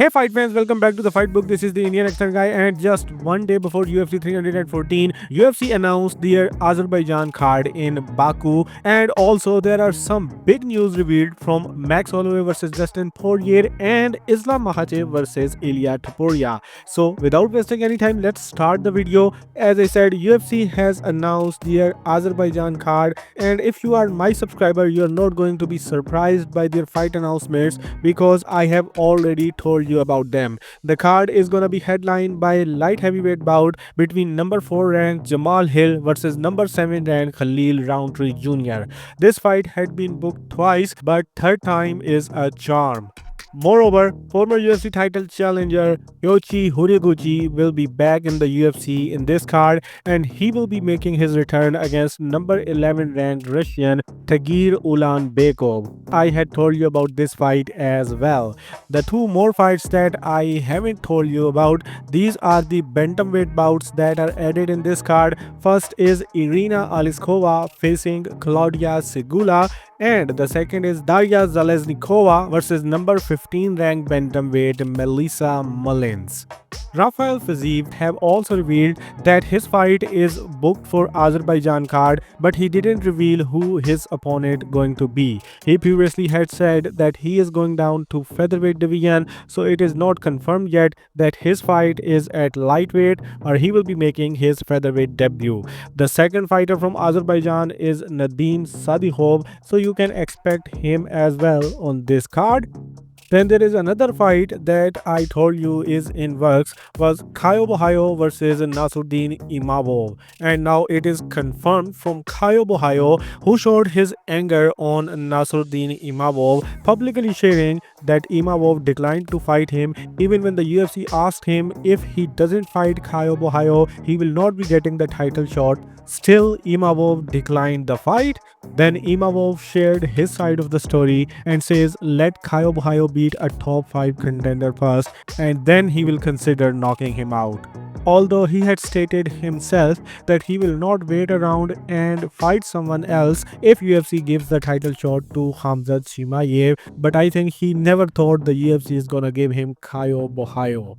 Hey fight fans, welcome back to the Fight Book. This is the Indian accent guy, and just one day before UFC 314, UFC announced their Azerbaijan card in Baku, and also there are some big news revealed from Max Holloway versus Dustin Poirier and Islam Makhachev versus Ilia Topuria. So without wasting any time, let's start the video. As I said, UFC has announced their Azerbaijan card, and if you are my subscriber, you are not going to be surprised by their fight announcements because I have already told you about them. The card is gonna be headlined by a light heavyweight bout between number 4 ranked Jamal Hill versus number 7 ranked Khalil Rountree Jr. This fight had been booked twice, but third time is a charm. Moreover, former UFC title challenger Yoichi Horiguchi will be back in the UFC in this card, and he will be making his return against number 11 ranked Russian Tagir Ulanbekov. I had told you about this fight as well. The two more fights that I haven't told you about, these are the bantamweight bouts that are added in this card. First is Irina Aliskova facing Claudia Segula, and the second is Daria Zaleznikova versus number 15 ranked bantamweight Melissa Mullins. Rafael Fiziev have also revealed that his fight is booked for Azerbaijan card, but he didn't reveal who his opponent going to be. He previously had said that he is going down to featherweight division, so it is not confirmed yet that his fight is at lightweight or he will be making his featherweight debut. The second fighter from Azerbaijan is Nadim Sadihov, so you can expect him as well on this card. Then there is another fight that I told you is in works, was Caio Borralho versus Nasruddin Imavov, and now it is confirmed from Caio Borralho, who showed his anger on Nasruddin Imavov, publicly sharing that Imavov declined to fight him. Even when the UFC asked him if he doesn't fight Caio Borralho, he will not be getting the title shot. Still, Imavov declined the fight. Then Imavov shared his side of the story and says, let Caio Borralho beat a top 5 contender first, and then he will consider knocking him out. Although he had stated himself that he will not wait around and fight someone else if UFC gives the title shot to Khamzat Chimaev, but I think he never thought the UFC is gonna give him Caio Borralho.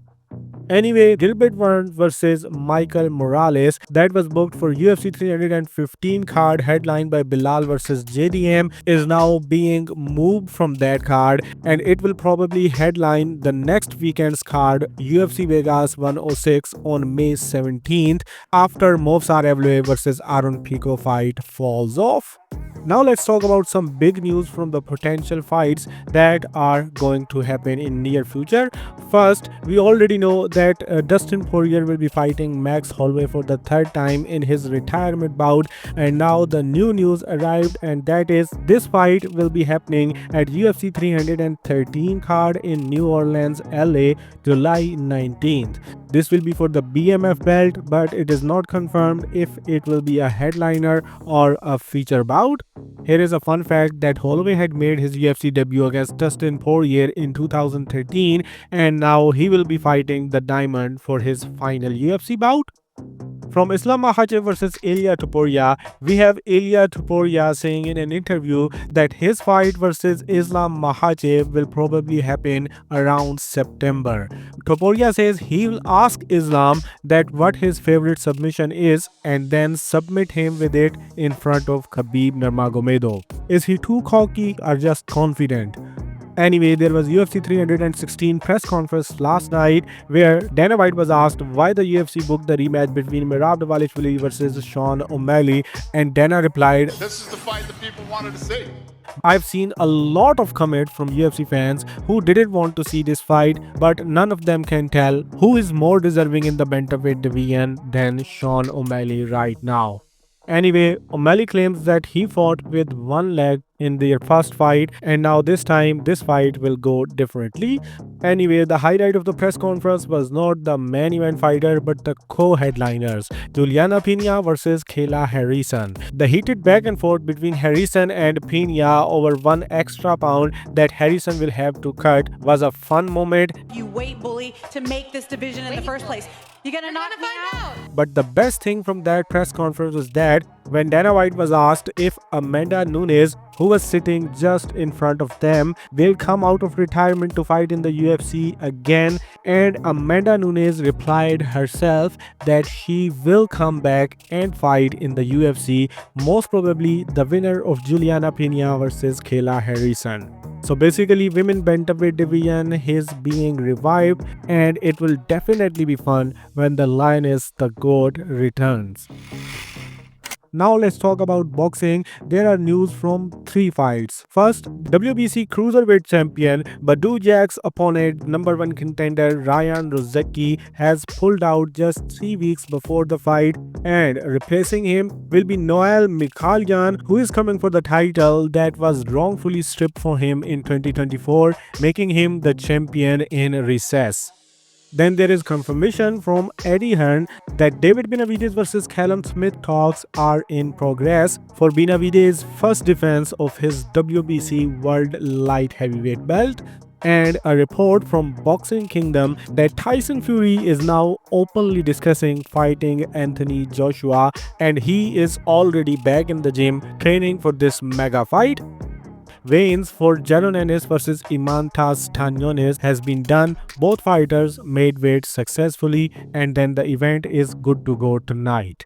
Anyway, Gilbert Burns versus Michael Morales, that was booked for UFC 315 card headlined by Bilal versus JDM, is now being moved from that card, and it will probably headline the next weekend's card, UFC Vegas 106, on May 17th after Movsar Evloev versus Aaron Pico fight falls off. Now let's talk about some big news from the potential fights that are going to happen in near future. First, we already know that Dustin Poirier will be fighting Max Holloway for the third time in his retirement bout, and now the new news arrived, and that is this fight will be happening at UFC 313 card in New Orleans, LA, July 19th. This will be for the BMF belt, but it is not confirmed if it will be a headliner or a feature bout. Here is a fun fact that Holloway had made his UFC debut against Dustin Poirier in 2013, and now he will be fighting the Diamond for his final UFC bout. From Islam Makhachev versus Ilia Topuria, we have Ilia Topuria saying in an interview that his fight versus Islam Makhachev will probably happen around September. Topuria says he will ask Islam that what his favorite submission is and then submit him with it in front of Khabib Nurmagomedov. Is he too cocky or just confident? Anyway, there was UFC 316 press conference last night where Dana White was asked why the UFC booked the rematch between Merab Dvalishvili versus Sean O'Malley, and Dana replied, "This is the fight that people wanted to see." I've seen a lot of comments from UFC fans who didn't want to see this fight, but none of them can tell who is more deserving in the bantamweight division than Sean O'Malley right now. Anyway, O'Malley claims that he fought with one leg in their first fight, and now this time this fight will go differently. Anyway, the highlight of the press conference was not the main event fighter but the co-headliners, Juliana Pena versus Kayla Harrison. The heated back and forth between Harrison and Pena over 1 extra pound that Harrison will have to cut was a fun moment. You weight bully to make this division in the first place. You're gonna knock me out. But the best thing from that press conference was that When Dana White was asked if Amanda Nunes, who was sitting just in front of them, will come out of retirement to fight in the UFC again, and Amanda Nunes replied herself that she will come back and fight in the UFC, most probably the winner of Juliana Pena versus Kayla Harrison. So basically, women bantamweight division is being revived, and it will definitely be fun when the Lioness the GOAT returns. Now let's talk about boxing. There are news from 3 fights. First, WBC Cruiserweight Champion Badu Jack's opponent, number 1 contender Ryan Rozicki, has pulled out just 3 weeks before the fight, and replacing him will be Noel Mikhalyan, who is coming for the title that was wrongfully stripped for him in 2024, making him the champion in recess. Then there is confirmation from Eddie Hearn that David Benavidez versus Callum Smith talks are in progress for Benavidez' first defense of his WBC World Light Heavyweight belt, and a report from Boxing Kingdom that Tyson Fury is now openly discussing fighting Anthony Joshua, and he is already back in the gym training for this mega fight. Weigh-ins for Jaron Ennis versus Imantas Stanionis has been done. Both fighters made weight successfully, and then the event is good to go tonight.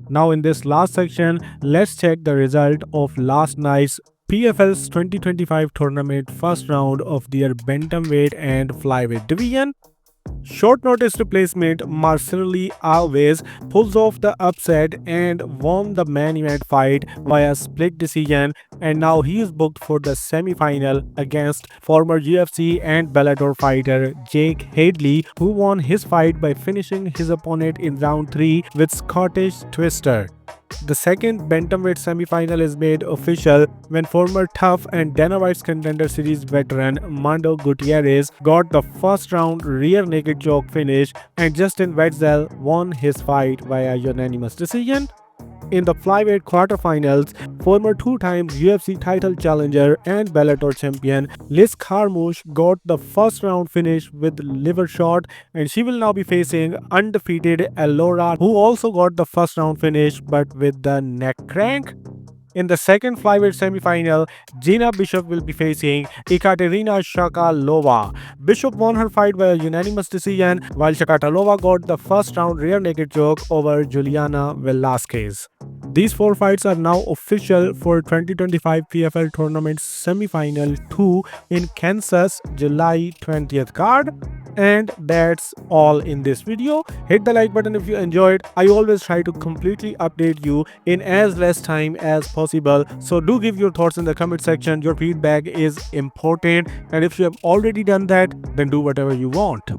Now in this last section, let's check the result of last night's PFL's 2025 tournament first round of their bantamweight and flyweight division. Short notice replacement Marcelo Alves pulls off the upset and won the main event fight via split decision, and now he is booked for the semi-final against former UFC and Bellator fighter Jake Hadley, who won his fight by finishing his opponent in round 3 with Scottish Twister. The second bantamweight semi-final is made official when former TUF and Dana White's Contender Series veteran Mando Gutierrez got the first round rear naked choke finish, and Justin Wetzel won his fight via unanimous decision. In the flyweight quarterfinals, former 2-time UFC title challenger and Bellator champion Liz Carmouche got the first round finish with liver shot, and she will now be facing undefeated Elora, who also got the first round finish but with the neck crank. In the second flyweight semi-final, Gina Bishop will be facing Ekaterina Shakalova. Bishop won her fight by a unanimous decision, while Shakalova got the first round rear naked choke over Juliana Velasquez. These 4 fights are now official for 2025 PFL Tournament Semi-Final 2 in Kansas, July 20th card. And that's all in this video. Hit the like button if you enjoyed. I always try to completely update you in as less time as possible, so do give your thoughts in the comment section. Your feedback is important, and if you have already done that, then do whatever you want.